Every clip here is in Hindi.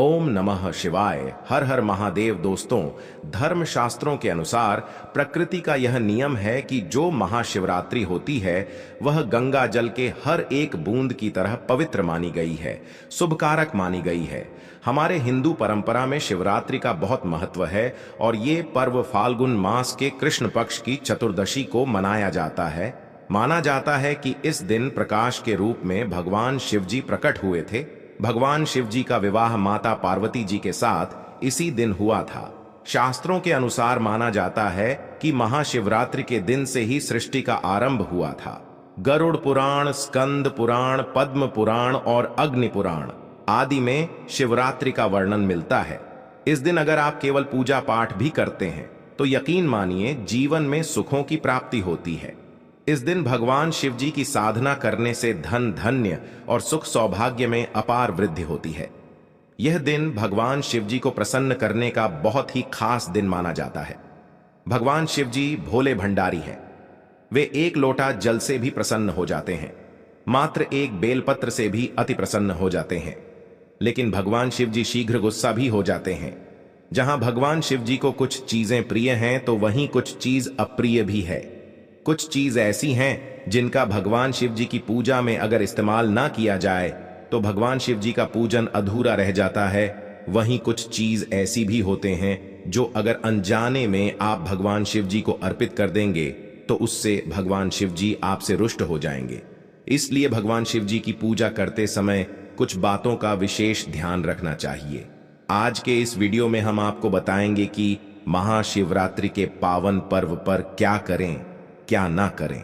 ओम नमः शिवाय। हर हर महादेव। दोस्तों, धर्म शास्त्रों के अनुसार प्रकृति का यह नियम है कि जो महाशिवरात्रि होती है वह गंगा जल के हर एक बूंद की तरह पवित्र मानी गई है, शुभकारक मानी गई है। हमारे हिंदू परंपरा में शिवरात्रि का बहुत महत्व है और ये पर्व फाल्गुन मास के कृष्ण पक्ष की चतुर्दशी को मनाया जाता है। माना जाता है कि इस दिन प्रकाश के रूप में भगवान शिव जी प्रकट हुए थे। भगवान शिव जी का विवाह माता पार्वती जी के साथ इसी दिन हुआ था। शास्त्रों के अनुसार माना जाता है कि महाशिवरात्रि के दिन से ही सृष्टि का आरंभ हुआ था। गरुड़ पुराण, स्कंद पुराण, पद्म पुराण और अग्नि पुराण आदि में शिवरात्रि का वर्णन मिलता है। इस दिन अगर आप केवल पूजा पाठ भी करते हैं तो यकीन मानिए जीवन में सुखों की प्राप्ति होती है। इस दिन भगवान शिव जी की साधना करने से धन, धान्य और सुख सौभाग्य में अपार वृद्धि होती है। यह दिन भगवान शिव जी को प्रसन्न करने का बहुत ही खास दिन माना जाता है। भगवान शिव जी भोले भंडारी हैं। वे एक लोटा जल से भी प्रसन्न हो जाते हैं, मात्र एक बेलपत्र से भी अति प्रसन्न हो जाते हैं। लेकिन भगवान शिव जी शीघ्र गुस्सा भी हो जाते हैं। जहां भगवान शिव जी को कुछ चीजें प्रिय हैं तो वहीं कुछ चीज अप्रिय भी है। कुछ चीज ऐसी हैं जिनका भगवान शिव जी की पूजा में अगर इस्तेमाल ना किया जाए तो भगवान शिव जी का पूजन अधूरा रह जाता है। वहीं कुछ चीज ऐसी भी होते हैं जो अगर अनजाने में आप भगवान शिव जी को अर्पित कर देंगे तो उससे भगवान शिव जी आपसे रुष्ट हो जाएंगे। इसलिए भगवान शिव जी की पूजा करते समय कुछ बातों का विशेष ध्यान रखना चाहिए। आज के इस वीडियो में हम आपको बताएंगे कि महाशिवरात्रि के पावन पर्व पर क्या करें, क्या ना करें।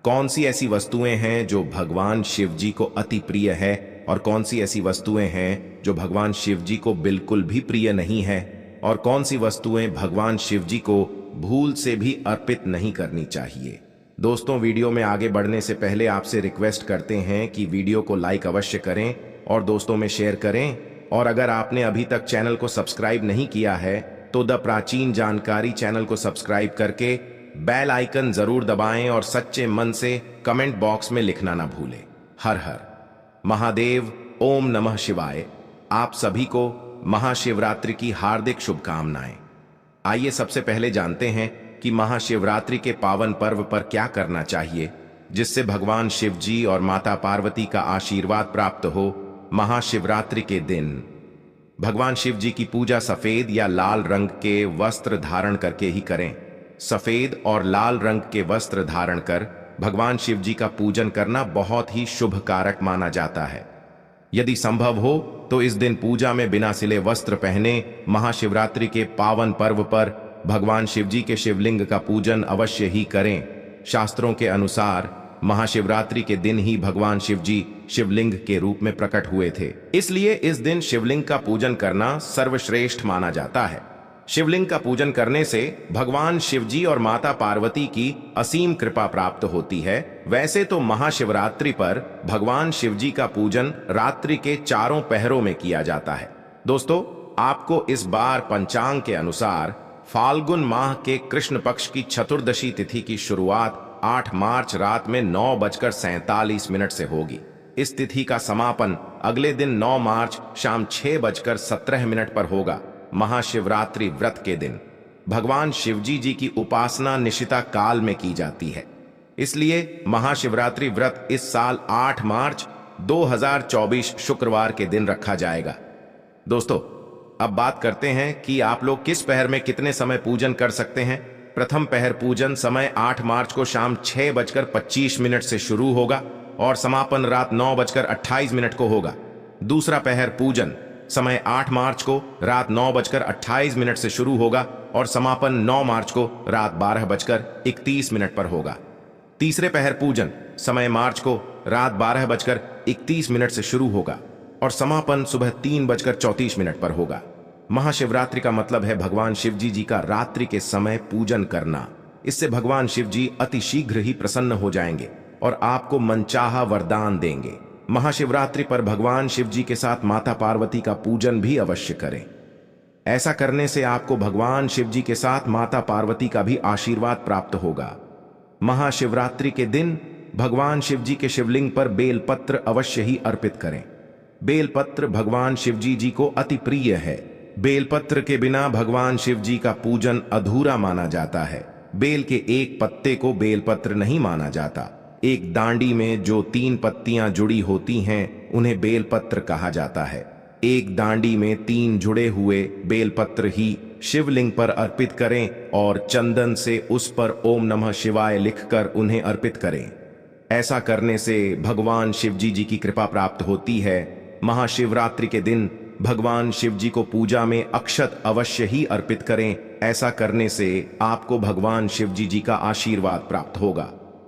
कौन सी ऐसी वस्तुएं हैं जो भगवान शिव जी को अति प्रिय है और कौन सी ऐसी वस्तुएं हैं जो भगवान शिव जी को बिल्कुल भी प्रिय नहीं है और कौन सी वस्तुएं भगवान शिव जी को भूल से भी अर्पित नहीं करनी चाहिए। दोस्तों, वीडियो में आगे बढ़ने से पहले आपसे रिक्वेस्ट करते हैं कि वीडियो को लाइक अवश्य करें और दोस्तों में शेयर करें। और अगर आपने अभी तक चैनल को सब्सक्राइब नहीं किया है तो द प्राचीन जानकारी चैनल को सब्सक्राइब करके बेल आइकन जरूर दबाएं और सच्चे मन से कमेंट बॉक्स में लिखना ना भूलें। हर हर महादेव। ओम नमः शिवाय। आप सभी को महाशिवरात्रि की हार्दिक शुभकामनाएं। आइए सबसे पहले जानते हैं कि महाशिवरात्रि के पावन पर्व पर क्या करना चाहिए जिससे भगवान शिव जी और माता पार्वती का आशीर्वाद प्राप्त हो। महाशिवरात्रि के दिन भगवान शिव जी की पूजा सफेद या लाल रंग के वस्त्र धारण करके ही करें। सफेद और लाल रंग के वस्त्र धारण कर भगवान शिव जी का पूजन करना बहुत ही शुभ कारक माना जाता है। यदि संभव हो तो इस दिन पूजा में बिना सिले वस्त्र पहने महाशिवरात्रि के पावन पर्व पर भगवान शिव जी के शिवलिंग का पूजन अवश्य ही करें। शास्त्रों के अनुसार महाशिवरात्रि के दिन ही भगवान शिव जी शिवलिंग के रूप में प्रकट हुए थे, इसलिए इस दिन शिवलिंग का पूजन करना सर्वश्रेष्ठ माना जाता है। शिवलिंग का पूजन करने से भगवान शिव जी और माता पार्वती की असीम कृपा प्राप्त होती है। वैसे तो महाशिवरात्रि पर भगवान शिव जी का पूजन रात्रि के चारों पहरों में किया जाता है। दोस्तों, आपको इस बार पंचांग के अनुसार फाल्गुन माह के कृष्ण पक्ष की चतुर्दशी तिथि की शुरुआत 8 मार्च रात में 9:47 से होगी। इस तिथि का समापन अगले दिन 9 मार्च शाम 6:17 पर होगा। महाशिवरात्रि व्रत के दिन भगवान शिवजी जी की उपासना निशिता काल में की जाती है, इसलिए महाशिवरात्रि व्रत इस साल 8 मार्च 2024 शुक्रवार के दिन रखा जाएगा। दोस्तों, अब बात करते हैं कि आप लोग किस पहर में कितने समय पूजन कर सकते हैं। प्रथम पहर पूजन समय 8 मार्च को शाम 6:25 से शुरू होगा और समापन रात 9:28 को होगा। दूसरा पहर पूजन समय 8 मार्च को रात 9:28 से शुरू होगा और समापन 9 मार्च को रात 12:31 पर होगा। तीसरे पहर पूजन समय मार्च को रात 12:31 से शुरू होगा और समापन सुबह 3:34 पर होगा। महाशिवरात्रि का मतलब है भगवान शिव जी का रात्रि के समय पूजन करना। इससे भगवान शिव जी अति शीघ्र ही प्रसन्न हो जाएंगे और आपको मनचाहा वरदान देंगे। महाशिवरात्रि पर भगवान शिव जी के साथ माता पार्वती का पूजन भी अवश्य करें। ऐसा करने से आपको भगवान शिव जी के साथ माता पार्वती का भी आशीर्वाद प्राप्त होगा। महाशिवरात्रि के दिन भगवान शिव जी के शिवलिंग पर बेलपत्र अवश्य ही अर्पित करें। बेलपत्र भगवान शिवजी जी को अति प्रिय है। बेलपत्र के बिना भगवान शिव जी का पूजन अधूरा माना जाता है। बेल के एक पत्ते को बेलपत्र नहीं माना जाता। एक डांडी में जो 3 पत्तियां जुड़ी होती हैं उन्हें बेलपत्र कहा जाता है। एक डांडी में 3 जुड़े हुए बेलपत्र ही शिवलिंग पर अर्पित करें और चंदन से उस पर ओम नमः शिवाय लिखकर उन्हें अर्पित करें। ऐसा करने से भगवान शिवजी जी की कृपा प्राप्त होती है। महाशिवरात्रि के दिन भगवान शिव जी को पूजा में अक्षत अवश्य ही अर्पित करें। ऐसा करने से आपको भगवान शिव जी का आशीर्वाद प्राप्त होगा।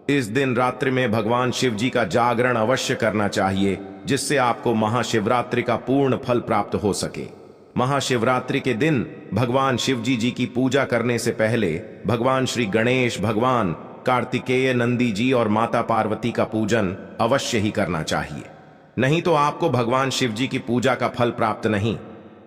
इस दिन रात्रि में भगवान शिव जी का जागरण अवश्य करना चाहिए, जिससे आपको महाशिवरात्रि का पूर्ण फल प्राप्त हो सके। महाशिवरात्रि के दिन भगवान शिव जी की पूजा करने से पहले भगवान श्री गणेश, भगवान कार्तिकेय, नंदी जी और माता पार्वती का पूजन अवश्य ही करना चाहिए, नहीं तो आपको भगवान शिव जी की पूजा का फल प्राप्त नहीं।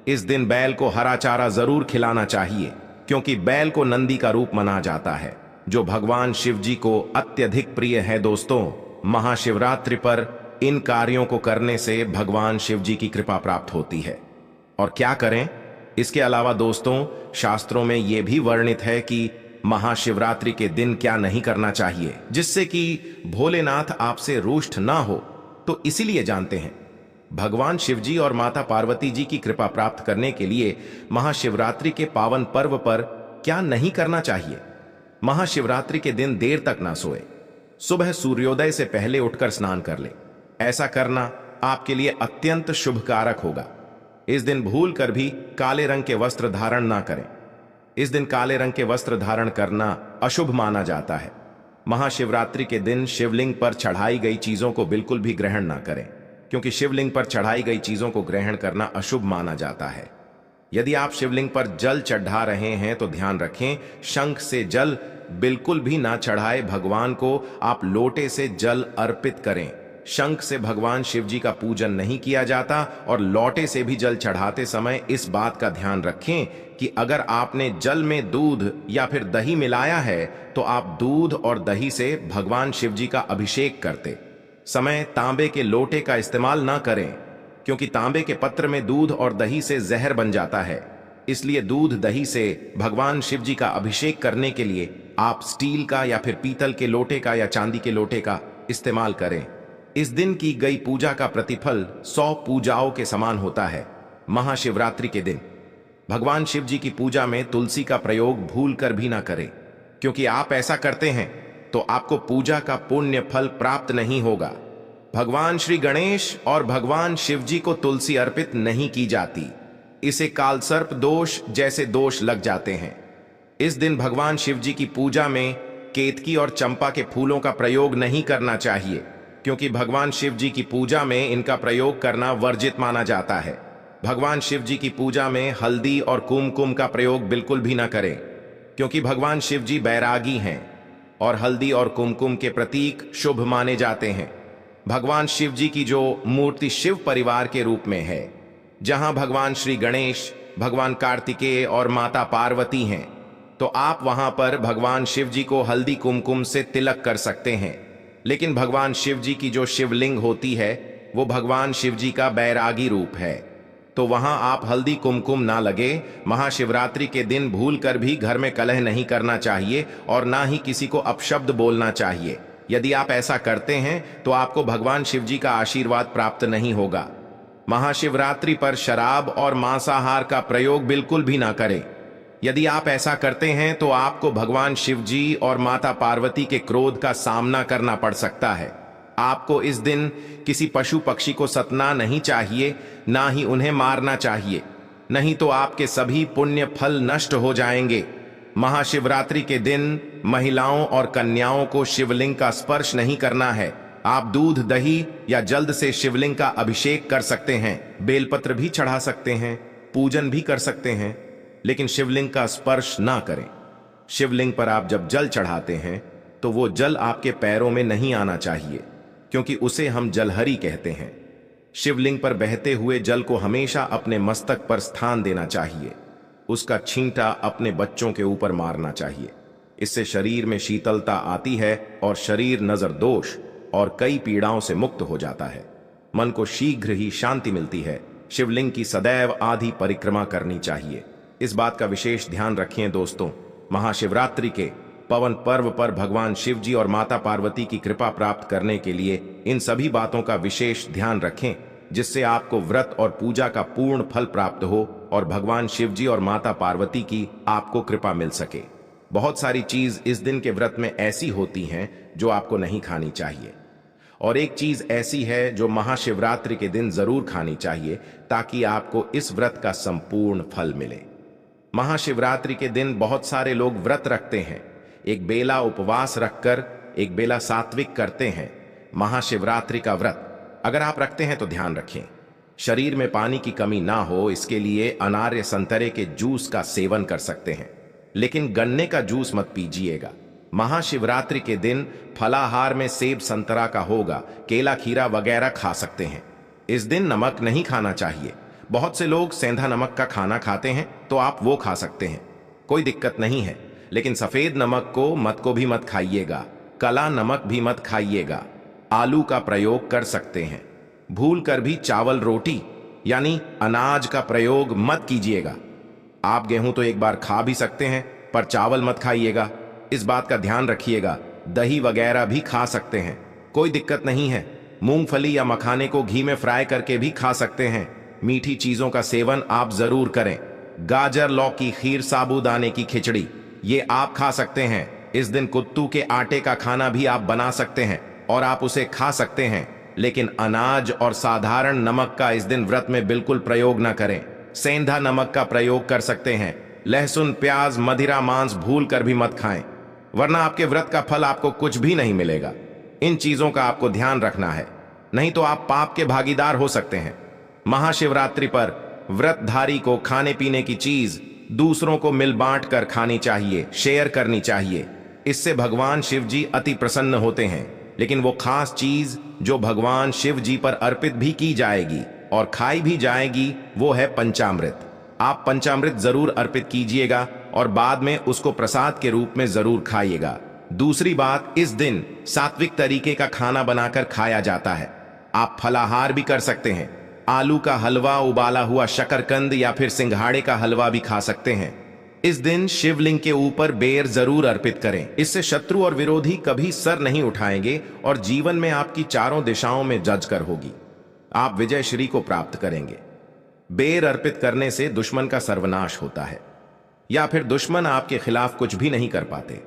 इस दिन बैल को हरा चारा जरूर खिलाना चाहिए, क्योंकि बैल को नंदी का रूप माना जाता है, जो भगवान शिव जी को अत्यधिक प्रिय है। दोस्तों, महाशिवरात्रि पर इन कार्यों को करने से भगवान शिव जी की कृपा प्राप्त होती है। और क्या करें? इसके अलावा दोस्तों, शास्त्रों में यह भी वर्णित है कि महाशिवरात्रि के दिन क्या नहीं करना चाहिए, जिससे कि भोलेनाथ आपसे रुष्ट ना हो। तो इसीलिए जानते हैं, भगवान शिवजी और माता पार्वती जी की कृपा प्राप्त करने के लिए महाशिवरात्रि के पावन पर्व पर क्या नहीं करना चाहिए। महाशिवरात्रि के दिन देर तक ना सोए, सुबह सूर्योदय से पहले उठकर स्नान कर ले। ऐसा करना आपके लिए अत्यंत शुभकारक होगा। इस दिन भूल कर भी काले रंग के वस्त्र धारण ना करें। इस दिन काले रंग के वस्त्र धारण करना अशुभ माना जाता है। महाशिवरात्रि के दिन शिवलिंग पर चढ़ाई गई चीजों को बिल्कुल भी ग्रहण ना करें, क्योंकि शिवलिंग पर चढ़ाई गई चीजों को ग्रहण करना अशुभ माना जाता है। यदि आप शिवलिंग पर जल चढ़ा रहे हैं तो ध्यान रखें, शंख से जल बिल्कुल भी ना चढ़ाए। भगवान को आप लोटे से जल अर्पित करें। शंख से भगवान शिव जी का पूजन नहीं किया जाता। और लोटे से भी जल चढ़ाते समय इस बात का ध्यान रखें कि अगर आपने जल में दूध या फिर दही मिलाया है तो आप दूध और दही से भगवान शिव जी का अभिषेक करते समय तांबे के लोटे का इस्तेमाल ना करें, क्योंकि तांबे के पत्र में दूध और दही से जहर बन जाता है। इसलिए दूध दही से भगवान शिव जी का अभिषेक करने के लिए आप स्टील का या फिर पीतल के लोटे का या चांदी के लोटे का इस्तेमाल करें। इस दिन की गई पूजा का प्रतिफल 100 पूजाओं के समान होता है। महाशिवरात्रि के दिन भगवान शिव जी की पूजा में तुलसी का प्रयोग भूल कर भी ना करें, क्योंकि आप ऐसा करते हैं तो आपको पूजा का पुण्य फल प्राप्त नहीं होगा। भगवान श्री गणेश और भगवान शिव जी को तुलसी अर्पित नहीं की जाती। इसे कालसर्प दोष जैसे दोष लग जाते हैं। इस दिन भगवान शिव जी की पूजा में केतकी और चंपा के फूलों का प्रयोग नहीं करना चाहिए, क्योंकि भगवान शिव जी की पूजा में इनका प्रयोग करना वर्जित माना जाता है। भगवान शिव जी की पूजा में हल्दी और कुमकुम का प्रयोग बिल्कुल भी ना करें, क्योंकि भगवान शिव जी बैरागी हैं और हल्दी और कुमकुम के प्रतीक शुभ माने जाते हैं। भगवान शिव जी की जो मूर्ति शिव परिवार के रूप में है, जहां भगवान श्री गणेश, भगवान कार्तिकेय और माता पार्वती हैं, तो आप वहां पर भगवान शिव जी को हल्दी कुमकुम से तिलक कर सकते हैं। लेकिन भगवान शिव जी की जो शिवलिंग होती है वो भगवान शिव जी का बैरागी रूप है, तो वहां आप हल्दी कुमकुम ना लगे। महाशिवरात्रि के दिन भूल कर भी घर में कलह नहीं करना चाहिए और ना ही किसी को अपशब्द बोलना चाहिए। यदि आप ऐसा करते हैं तो आपको भगवान शिव जी का आशीर्वाद प्राप्त नहीं होगा। महाशिवरात्रि पर शराब और मांसाहार का प्रयोग बिल्कुल भी ना करें। यदि आप ऐसा करते हैं तो आपको भगवान शिव जी और माता पार्वती के क्रोध का सामना करना पड़ सकता है। आपको इस दिन किसी पशु पक्षी को सतना नहीं चाहिए, ना ही उन्हें मारना चाहिए, नहीं तो आपके सभी पुण्य फल नष्ट हो जाएंगे। महाशिवरात्रि के दिन महिलाओं और कन्याओं को शिवलिंग का स्पर्श नहीं करना है। आप दूध, दही या जल्द से शिवलिंग का अभिषेक कर सकते हैं, बेलपत्र भी चढ़ा सकते हैं, पूजन भी कर सकते हैं, लेकिन शिवलिंग का स्पर्श ना करें। शिवलिंग पर आप जब जल चढ़ाते हैं तो वो जल आपके पैरों में नहीं आना चाहिए, क्योंकि उसे हम जलहरी कहते हैं। शिवलिंग पर बहते हुए जल को हमेशा अपने मस्तक पर स्थान देना चाहिए। उसका छींटा अपने बच्चों के ऊपर मारना चाहिए। इससे शरीर में शीतलता आती है और शरीर नजर दोष और कई पीड़ाओं से मुक्त हो जाता है। मन को शीघ्र ही शांति मिलती है। शिवलिंग की सदैव आधी परिक्रमा करनी चाहिए। इस बात का विशेष ध्यान रखें दोस्तों। महाशिवरात्रि के पवन पर्व पर भगवान शिव जी और माता पार्वती की कृपा प्राप्त करने के लिए इन सभी बातों का विशेष ध्यान रखें, जिससे आपको व्रत और पूजा का पूर्ण फल प्राप्त हो और भगवान शिव जी और माता पार्वती की आपको कृपा मिल सके। बहुत सारी चीज इस दिन के व्रत में ऐसी होती हैं जो आपको नहीं खानी चाहिए, और एक चीज ऐसी है जो महाशिवरात्रि के दिन जरूर खानी चाहिए ताकि आपको इस व्रत का संपूर्ण फल मिले। महाशिवरात्रि के दिन बहुत सारे लोग व्रत रखते हैं, एक बेला उपवास रखकर एक बेला सात्विक करते हैं। महाशिवरात्रि का व्रत अगर आप रखते हैं तो ध्यान रखें, शरीर में पानी की कमी ना हो, इसके लिए अनार्य संतरे के जूस का सेवन कर सकते हैं, लेकिन गन्ने का जूस मत पीजिएगा। महाशिवरात्रि के दिन फलाहार में सेब संतरा का होगा, केला खीरा वगैरह खा सकते हैं। इस दिन नमक नहीं खाना चाहिए। बहुत से लोग सेंधा नमक का खाना खाते हैं, तो आप वो खा सकते हैं, कोई दिक्कत नहीं है, लेकिन सफेद नमक को भी मत खाइएगा, काला नमक भी मत खाइएगा। आलू का प्रयोग कर सकते हैं। भूल कर भी चावल रोटी यानी अनाज का प्रयोग मत कीजिएगा। आप गेहूं तो एक बार खा भी सकते हैं, पर चावल मत खाइएगा, इस बात का ध्यान रखिएगा। दही वगैरह भी खा सकते हैं, कोई दिक्कत नहीं है। मूंगफली या मखाने को घी में फ्राई करके भी खा सकते हैं। मीठी चीजों का सेवन आप जरूर करें। गाजर, लौकी, खीर, साबूदाने की खिचड़ी ये आप खा सकते हैं। इस दिन कुत्तू के आटे का खाना भी आप बना सकते हैं और आप उसे खा सकते हैं, लेकिन अनाज और साधारण नमक का इस दिन व्रत में बिल्कुल प्रयोग न करें। सेंधा नमक का प्रयोग कर सकते हैं। लहसुन, प्याज, मदिरा, मांस भूल कर भी मत खाएं, वरना आपके व्रत का फल आपको कुछ भी नहीं मिलेगा। इन चीजों का आपको ध्यान रखना है, नहीं तो आप पाप के भागीदार हो सकते हैं। महाशिवरात्रि पर व्रतधारी को खाने पीने की चीज दूसरों को मिल बांट कर खानी चाहिए, शेयर करनी चाहिए। इससे भगवान शिव जी अति प्रसन्न होते हैं। लेकिन वो खास चीज जो भगवान शिव जी पर अर्पित भी की जाएगी और खाई भी जाएगी, वो है पंचामृत। आप पंचामृत जरूर अर्पित कीजिएगा और बाद में उसको प्रसाद के रूप में जरूर खाइएगा। दूसरी बात, इस दिन सात्विक तरीके का खाना बनाकर खाया जाता है। आप फलाहार भी कर सकते हैं। आलू का हलवा, उबाला हुआ शकरकंद या फिर सिंघाड़े का हलवा भी खा सकते हैं। इस दिन शिवलिंग के ऊपर बेर जरूर अर्पित करें, इससे शत्रु और विरोधी कभी सर नहीं उठाएंगे और जीवन में आपकी चारों दिशाओं में जजकर होगी। आप विजय श्री को प्राप्त करेंगे। बेर अर्पित करने से दुश्मन का सर्वनाश होता है, या फिर दुश्मन आपके खिलाफ कुछ भी नहीं कर पाते।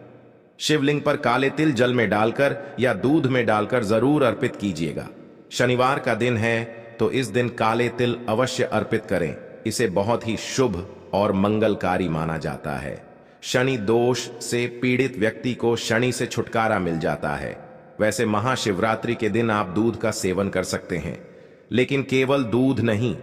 शिवलिंग पर काले तिल जल में डालकर या दूध में डालकर जरूर अर्पित कीजिएगा। शनिवार का दिन है तो इस दिन काले तिल अवश्य अर्पित करें, इसे बहुत ही शुभ और मंगलकारी माना जाता है। शनि दोष से पीड़ित व्यक्ति को शनि से छुटकारा मिल जाता है। वैसे महाशिवरात्रि के दिन आप दूध का सेवन कर सकते हैं, लेकिन केवल दूध नहीं,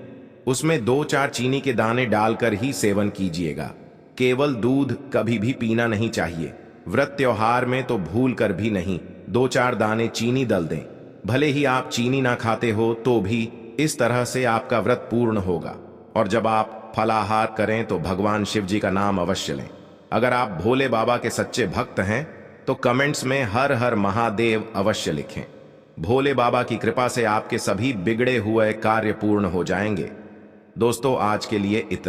उसमें 2-4 चीनी के दाने डालकर ही सेवन कीजिएगा। केवल दूध कभी भी पीना नहीं चाहिए। व्रत त्योहार में तो भूल कर भी नहीं 2-4 दाने चीनी डल दें। भले ही आप चीनी ना खाते हो तो भी इस तरह से आपका व्रत पूर्ण होगा। और जब आप फलाहार करें तो भगवान शिव जी का नाम अवश्य लें। अगर आप भोले बाबा के सच्चे भक्त हैं तो कमेंट्स में हर हर महादेव अवश्य लिखें। भोले बाबा की कृपा से आपके सभी बिगड़े हुए कार्य पूर्ण हो जाएंगे। दोस्तों, आज के लिए इतना।